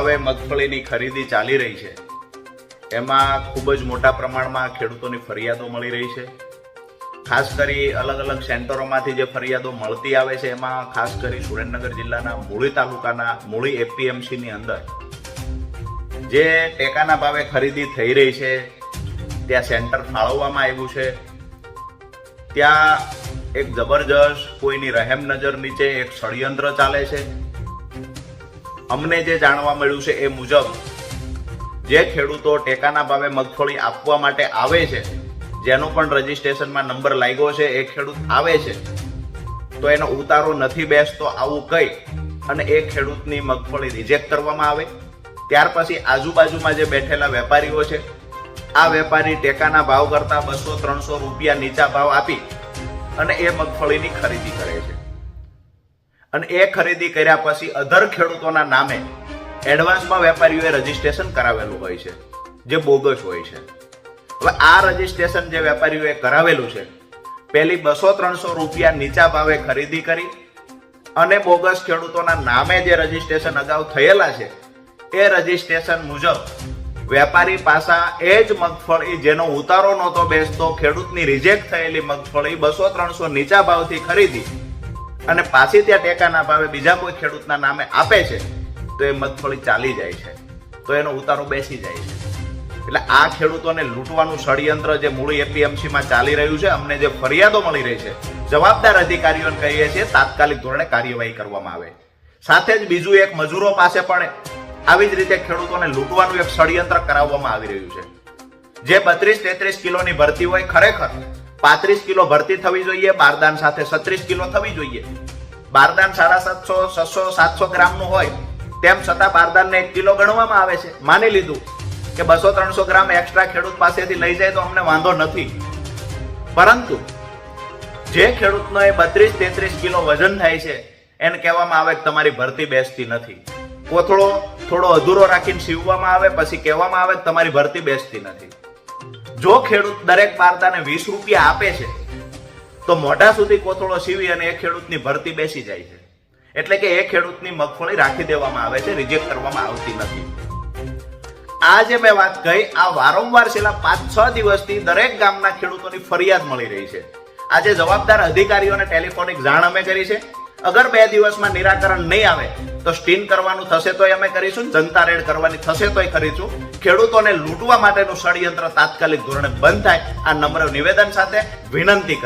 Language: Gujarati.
ભાવે મગફળીની ખરીદી ચાલી રહી છે એમાં ખૂબ જ મોટા પ્રમાણમાં ખેડૂતોની ફરિયાદો મળી રહી છે. ખાસ કરી અલગ અલગ સેન્ટરોમાંથી જે ફરિયાદો મળતી આવે છે એમાં ખાસ કરી સુરેન્દ્રનગર જિલ્લાના મૂળી તાલુકાના મૂળી એપીએમસીની અંદર જે ટેકાના ભાવે ખરીદી થઈ રહી છે ત્યાં સેન્ટર ફાળવવામાં આવ્યું છે. ત્યાં એક જબરજસ્ત કોઈની રહેમ નજર નીચે એક ષડયંત્ર ચાલે છે. અમને જે જાણવા મળ્યું છે એ મુજબ જે ખેડૂતો ટેકાના ભાવે મગફળી આપવા માટે આવે છે, જેનો પણ રજીસ્ટ્રેશનમાં નંબર લાગ્યો છે, એ ખેડૂત આવે છે તો એનો ઉતારો નથી બેસતો આવું કહી અને એ ખેડૂતની મગફળી રિજેક્ટ કરવામાં આવે. ત્યાર પછી આજુબાજુમાં જે બેઠેલા વેપારીઓ છે, આ વેપારી ટેકાના ભાવ કરતા 200-300 રૂપિયા નીચા ભાવ આપી અને એ મગફળીની ખરીદી કરે છે. અને એ ખરીદી કર્યા પછી અધર ખેડૂતોના નામે એડવાન્સમાં વેપારીઓએ રજીસ્ટ્રેશન કરાવેલું હોય છે, જે બોગસ હોય છે. હવે આ રજીસ્ટ્રેશન જે વેપારીઓએ કરાવેલું છે, પહેલી 200-300 રૂપિયા નીચા ભાવે ખરીદી કરી અને બોગસ ખેડૂતોના નામે જે રજીસ્ટ્રેશન અગાઉ થયેલા છે એ રજીસ્ટ્રેશન મુજબ વેપારી પાસા એ જ મગફળી જેનો ઉતારો નહોતો બેસતો, ખેડૂતની રિજેક્ટ થયેલી મગફળી 200-300 નીચા ભાવથી ખરીદી અને પાછી ત્યાં ટેકાના ભાવે બીજા કોઈ ખેડૂતના નામે આપે છે તો એ મગફળી ચાલી જાય છે, તો એનો ઉતારો બેસી જાય છે. એટલે આ ખેડૂતોને લૂંટવાનું ષડયંત્ર જે મૂળી એપીએમસીમાં ચાલી રહ્યું છે, અમને જે ફરિયાદો મળી રહી છે, જવાબદાર અધિકારીઓને કહીએ છીએ તાત્કાલિક ધોરણે કાર્યવાહી કરવામાં આવે. સાથે જ બીજું એક મજૂરો પાસે પણ આવી જ રીતે ખેડૂતોને લૂંટવાનું એક ષડયંત્ર કરાવવામાં આવી રહ્યું છે. જે 32-33 કિલોની ભરતી હોય, ખરેખર 35 કિલો ભરતી થવી જોઈએ, બારદાન સાથે 36 કિલો થવી જોઈએ. બારદાન 750, 600, 700 ગ્રામનું હોય, તેમ છતાં બારદાનને 1 કિલો ગણવામાં આવે છે. માની લીધું કે 200-300 ગ્રામ એક્સ્ટ્રા ખેડૂત પાસેથી લઈ જાય તો અમને વાંધો નથી, પરંતુ જે ખેડૂતનો એ 32-33 કિલો વજન થાય છે એને કહેવામાં આવે કે તમારી ભરતી બેસતી નથી. કોથળો થોડો અધૂરો રાખીને સીવવામાં આવે, પછી કહેવામાં આવે કે તમારી ભરતી બેસતી નથી. જો ખેડૂત દરેક બારદાને 20 રૂપિયા આપે છે તો મોઢા સુધી કોથળો સીવી અને એ ખેડૂતની ભરતી બેસી જાય છે. એટલે કે એ ખેડૂતની મગફળી રાખી દેવામાં આવે છે, રિજેક્ટ કરવામાં આવતી નથી. આ જે મેં વાત કહી, આ વારંવાર છેલ્લા 5-6 દિવસથી દરેક ગામના ખેડૂતોની ફરિયાદ મળી રહી છે. આજે જવાબદાર અધિકારીઓને ટેલિફોનિક જાણ અમે કરી છે. અગર 2 દિવસમાં નિરાકરણ નહીં આવે તો સ્ટીન કરવાનું થશે તો અમે કરીશું, જનતા રેડ કરવાની થશે તોય કરીશું. ખેડૂતોને લૂંટવા માટેનું ષડયંત્ર તાત્કાલિક ધોરણે બંધ થાય, આ નમ્ર નિવેદન સાથે વિનંતી